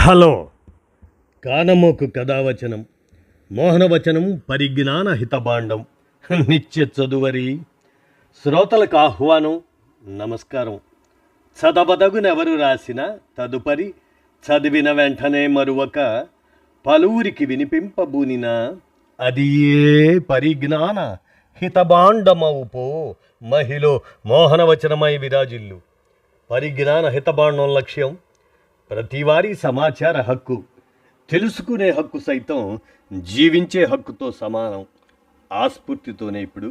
Hello. కానమోకు కథావచనం మోహనవచనం పరిజ్ఞాన హితభాండం నిత్య చదువరి శ్రోతలకు ఆహ్వానం. నమస్కారం. చదవదగునెవరు రాసిన తదుపరి చదివిన వెంటనే మరువక పలువురికి వినిపింపబూనిన అది ఏ పరిజ్ఞాన హితభాండమవుపో మహిళ మోహనవచనమై విరాజిల్లు. పరిజ్ఞాన హితభాండం లక్ష్యం ప్రతివారీ సమాచార హక్కు, తెలుసుకునే హక్కు సైతం జీవించే హక్కుతో సమానం. ఆ స్ఫూర్తితోనే ఇప్పుడు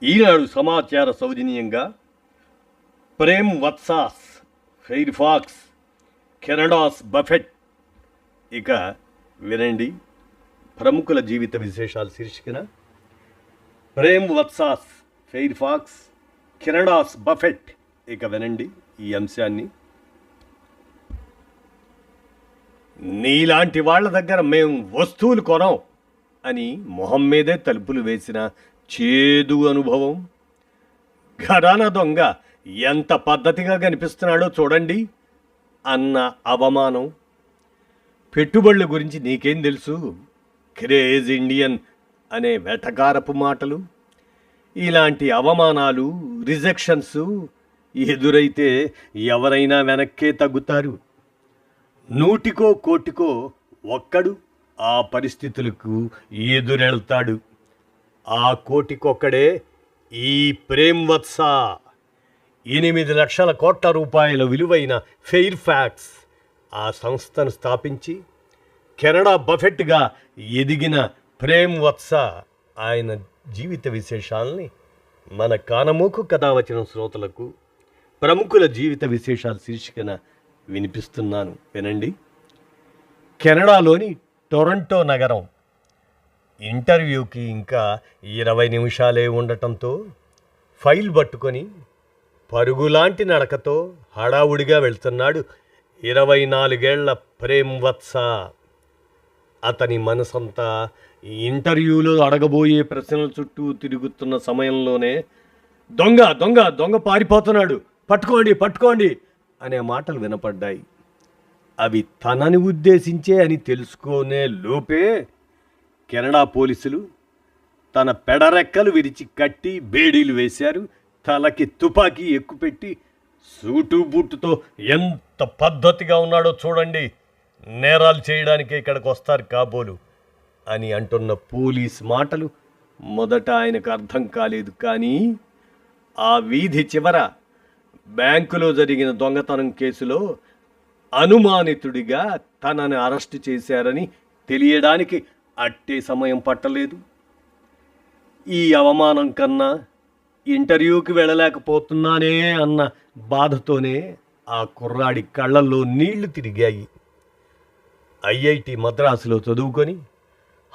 ఈనాడు సమాచార సౌజన్యంగా ప్రేమ్ వత్సాస్, ఫెయిర్ఫాక్స్, కెనడాస్ బఫెట్. ఇక వినండి ప్రముఖుల జీవిత విశేషాలు శీర్షికన ప్రేమ్ వత్సాస్, ఫెయిర్ఫాక్స్, కెనడాస్ బఫెట్. ఇక వినండి ఈ అంశాన్ని. నీలాంటి వాళ్ళ దగ్గర మేము వస్తువులు కొనం అని మొహం మీదే తలుపులు వేసిన చేదు అనుభవం. ఘరానా దొంగ ఎంత పద్ధతిగా కనిపిస్తున్నాడో చూడండి అన్న అవమానం. పెట్టుబడుల గురించి నీకేం తెలుసు, క్రేజ్ ఇండియన్ అనే వెటకారపు మాటలు. ఇలాంటి అవమానాలు, రిజెక్షన్స్ ఎదురైతే ఎవరైనా వెనక్కే తగ్గుతారు. నూటికో కోటికో ఒక్కడు ఆ పరిస్థితులకు ఎదురెళ్తాడు. ఆ కోటికొక్కడే ఈ ప్రేమ్ వత్స. 8 లక్షల కోట్ల రూపాయల విలువైన ఫెయిర్ఫాక్స్ ఆ సంస్థను స్థాపించి కెనడా బఫెట్గా ఎదిగిన ప్రేమ్ వత్స ఆయన జీవిత విశేషాలని మన కానమోకు కథావచనం శ్రోతలకు ప్రముఖుల జీవిత విశేషాలు శీర్షికన వినిపిస్తున్నాను, వినండి. కెనడాలోని టొరంటో నగరం. ఇంటర్వ్యూకి ఇంకా 20 నిమిషాలే ఉండటంతో ఫైల్ పట్టుకొని పరుగులాంటి నడకతో హడావుడిగా వెళ్తున్నాడు 24 ఏళ్ల ప్రేమ్ వత్స. అతని మనసంతా ఇంటర్వ్యూలో అడగబోయే ప్రశ్నల చుట్టూ తిరుగుతున్న సమయంలోనే దొంగ దొంగ దొంగ పారిపోతున్నాడు, పట్టుకోండి పట్టుకోండి అనే మాటలు వినపడ్డాయి. అవి తనని ఉద్దేశించే అని తెలుసుకునే లోపే కెనడా పోలీసులు తన పెడరెక్కలు విరిచి కట్టి బేడీలు వేశారు. తలకి తుపాకీ ఎక్కుపెట్టి సూటు బూటుతో ఎంత పద్ధతిగా ఉన్నాడో చూడండి, నేరాలు చేయడానికే ఇక్కడికి వస్తారు కాబోలు అని అంటున్న పోలీస్ మాటలు మొదట ఆయనకు అర్థం కాలేదు. కానీ ఆ వీధి చివర బ్యాంకులో జరిగిన దొంగతనం కేసులో అనుమానితుడిగా తనని అరెస్టు చేశారని తెలియడానికి అట్టే సమయం పట్టలేదు. ఈ అవమానం కన్నా ఇంటర్వ్యూకి వెళ్ళలేకపోతున్నానే అన్న బాధతోనే ఆ కుర్రాడి కళ్ళల్లో నీళ్లు తిరిగాయి. ఐఐటి మద్రాసులో చదువుకొని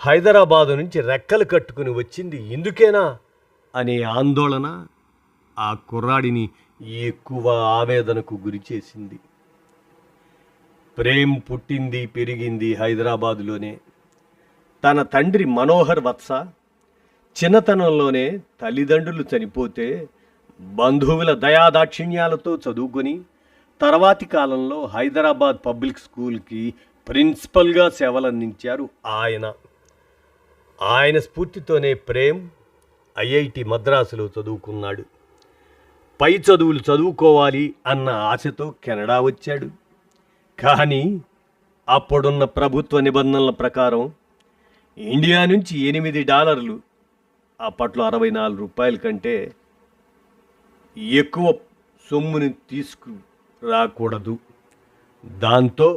హైదరాబాదు నుంచి రెక్కలు కట్టుకుని వచ్చింది ఇందుకేనా అనే ఆందోళన ఆ కుర్రాడిని ఎక్కువ ఆవేదనకు గురి చేసింది. ప్రేమ్ పుట్టింది పెరిగింది హైదరాబాదులోనే. తన తండ్రి మనోహర్ వత్స చిన్నతనంలోనే తల్లిదండ్రులు చనిపోతే బంధువుల దయాదాక్షిణ్యాలతో చదువుకొని తర్వాతి కాలంలో హైదరాబాద్ పబ్లిక్ స్కూల్కి ప్రిన్సిపల్గా సేవలందించారు ఆయన. ఆయన స్ఫూర్తితోనే ప్రేమ్ ఐఐటి మద్రాసులో చదువుకున్నాడు. పై చదువులు చదువుకోవాలి అన్న ఆశతో కెనడా వచ్చాడు. కానీ అప్పుడున్న ప్రభుత్వ నిబంధనల ప్రకారం ఇండియా నుంచి $8, అప్పట్లో 64 రూపాయల కంటే ఎక్కువ సొమ్ముని తీసుకురాకూడదు. దాంతో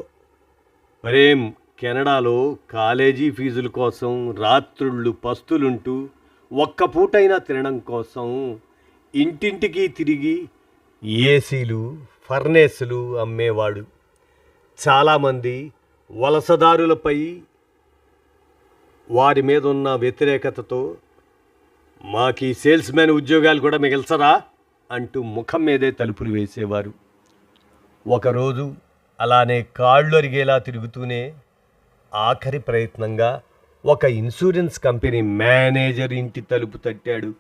ప్రేమ్ కెనడాలో కాలేజీ ఫీజుల కోసం రాత్రుళ్ళు పస్తులుంటూ ఒక్క పూటైనా తినడం కోసం ఇంటింటికి తిరిగి ఏసీలు, ఫర్నేసులు అమ్మేవాడు. చాలామంది వలసదారులపై వారి మీద ఉన్న వ్యతిరేకతతో మాకు సేల్స్ మ్యాన్ ఉద్యోగాలు కూడా మిగల్చరా అంటూ ముఖం మీదే తలుపులు వేసేవారు. ఒకరోజు అలానే కాళ్ళు అరిగేలా తిరుగుతూనే ఆఖరి ప్రయత్నంగా ఒక ఇన్సూరెన్స్ కంపెనీ మేనేజర్ ఇంటి తలుపు తట్టాడు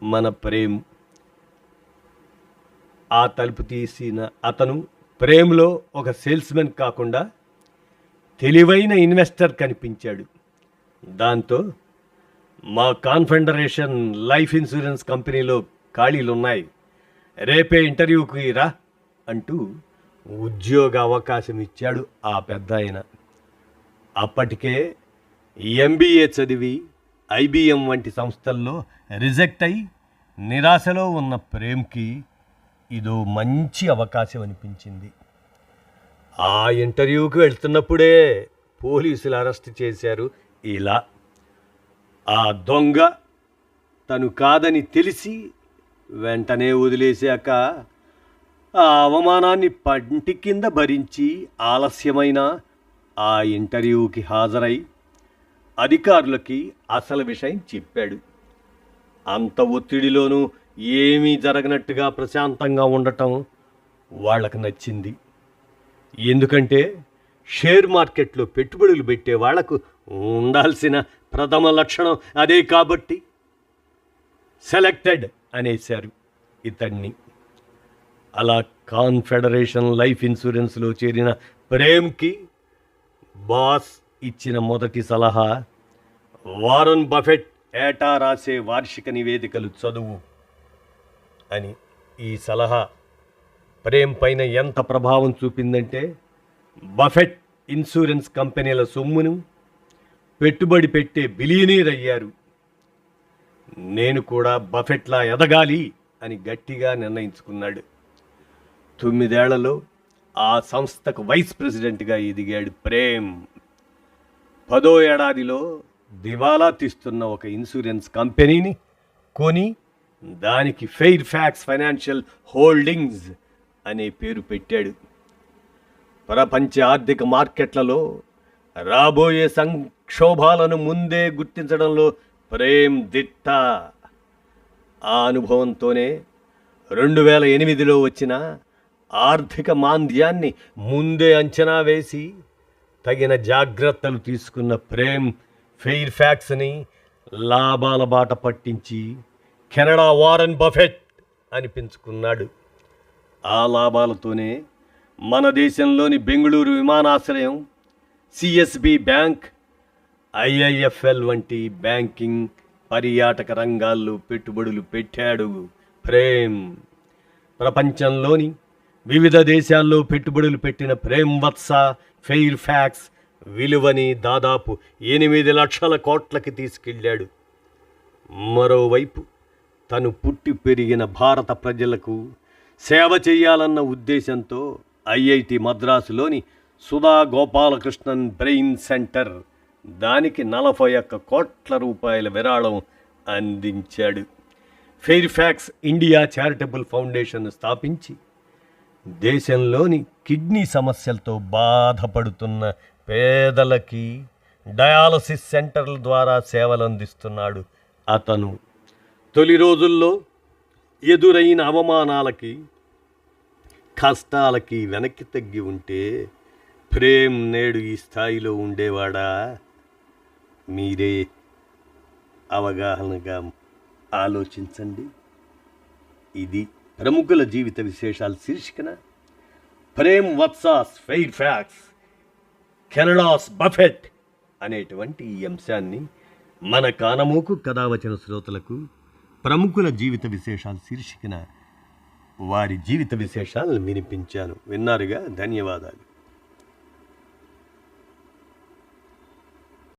మన ప్రేమ్. ఆ తలుపు తీసిన అతను ప్రేమ్లో ఒక సేల్స్మెన్ కాకుండా తెలివైన ఇన్వెస్టర్ కనిపించాడు. దాంతో మా కాన్ఫెడరేషన్ లైఫ్ ఇన్సూరెన్స్ కంపెనీలో ఖాళీలున్నాయి, రేపే ఇంటర్వ్యూకి రా అంటూ ఉద్యోగ అవకాశం ఇచ్చాడు ఆ పెద్ద ఆయన. అప్పటికే ఎంబీఏ చదివి ఐబిఎం వంటి సంస్థల్లో రిజెక్ట్ అయి నిరాశలో ఉన్న ప్రేమ్కి ఇదో మంచి అవకాశం అనిపించింది. ఆ ఇంటర్వ్యూకి వెళ్తున్నప్పుడే పోలీసులు అరెస్ట్ చేశారు. ఇలా ఆ దొంగ తను కాదని తెలిసి వెంటనే వదిలేశాక ఆ అవమానాన్ని పంటి కింద భరించి ఆలస్యమైన ఆ ఇంటర్వ్యూకి హాజరై అధికారులకి అసలు విషయం చెప్పాడు. అంత ఒత్తిడిలోనూ ఏమీ జరగనట్టుగా ప్రశాంతంగా ఉండటం వాళ్ళకు నచ్చింది. ఎందుకంటే షేర్ మార్కెట్లో పెట్టుబడులు పెట్టే వాళ్లకు ఉండాల్సిన ప్రథమ లక్షణం అదే కాబట్టి సెలెక్టెడ్ అనేశారు ఇతన్ని. అలా కాన్ఫెడరేషన్ లైఫ్ ఇన్సూరెన్స్లో చేరిన ప్రేమ్కి బాస్ ఇచ్చిన మొదటి సలహా, వారన్ బఫెట్ ఏటా రాసే వార్షిక నివేదికలు చదువు అని. ఈ సలహా ప్రేమ్ పైన ఎంత ప్రభావం చూపిందంటే బఫెట్ ఇన్సూరెన్స్ కంపెనీల సొమ్మును పెట్టుబడి పెట్టే బిలియనీర్ అయ్యారు. నేను కూడా బఫెట్లా ఎదగాలి అని గట్టిగా నిర్ణయించుకున్నాడు. 9 ఏళ్లలో ఆ సంస్థకు వైస్ ప్రెసిడెంట్గా ఎదిగాడు ప్రేమ్. 10వ ఏడాదిలో దివాలా తీస్తున్న ఒక ఇన్సూరెన్స్ కంపెనీని కొని దానికి ఫెయిర్ ఫ్యాక్స్ ఫైనాన్షియల్ హోల్డింగ్స్ అనే పేరు పెట్టాడు. ప్రపంచ ఆర్థిక మార్కెట్లలో రాబోయే సంక్షోభాలను ముందే గుర్తించడంలో ప్రేమ్ దిట్ట. ఆ అనుభవంతోనే 2008లో వచ్చిన ఆర్థిక మాంద్యాన్ని ముందే అంచనా వేసి తగిన జాగ్రత్తలు తీసుకున్న ప్రేమ్ ఫెయిర్ ఫ్యాక్స్ని లాభాల బాట పట్టించి కెనడా వారన్ బఫెట్ అనిపించుకున్నాడు. ఆ లాభాలతోనే మన దేశంలోని బెంగళూరు విమానాశ్రయం, సిఎస్బి బ్యాంక్, ఐఐఎఫ్ఎల్ వంటి బ్యాంకింగ్, పర్యాటక రంగాల్లో పెట్టుబడులు పెట్టాడు ప్రేమ్. ప్రపంచంలోని వివిధ దేశాల్లో పెట్టుబడులు పెట్టిన ప్రేమ్ వత్స ఫెయిర్ ఫ్యాక్స్ విలువని దాదాపు 8 లక్షల కోట్లకి తీసుకెళ్ళాడు. మరోవైపు తను పుట్టి పెరిగిన భారత ప్రజలకు సేవ చేయాలన్న ఉద్దేశంతో ఐఐటి మద్రాసులోని సుధా గోపాలకృష్ణన్ బ్రెయిన్ సెంటర్ దానికి 41 కోట్ల రూపాయల విరాళం అందించాడు. Fairfax India charitable foundation స్థాపించి దేశంలోని కిడ్నీ సమస్యలతో బాధపడుతున్న పేదలకి డయాలసిస్ సెంటర్ల ద్వారా సేవలు అందిస్తున్నాడు అతను. తొలి రోజుల్లో ఎదురైన అవమానాలకి, కష్టాలకి వెనక్కి తగ్గి ఉంటే ప్రేమ్ నేడు ఈ స్థాయిలో ఉండేవాడా? మీరే అవగాహనగా ఆలోచించండి. ఇది ప్రముఖుల జీవిత విశేషాల శీర్షికన Prem Watsa's Fairfax, Canada's Buffett అనేటువంటి ఈ అంశాన్ని మన కానమోకు కథావచన శ్రోతలకు ప్రముఖుల జీవిత విశేషాల శీర్షికన వారి జీవిత విశేషాలను వినిపించాను. విన్నారుగా, ధన్యవాదాలు.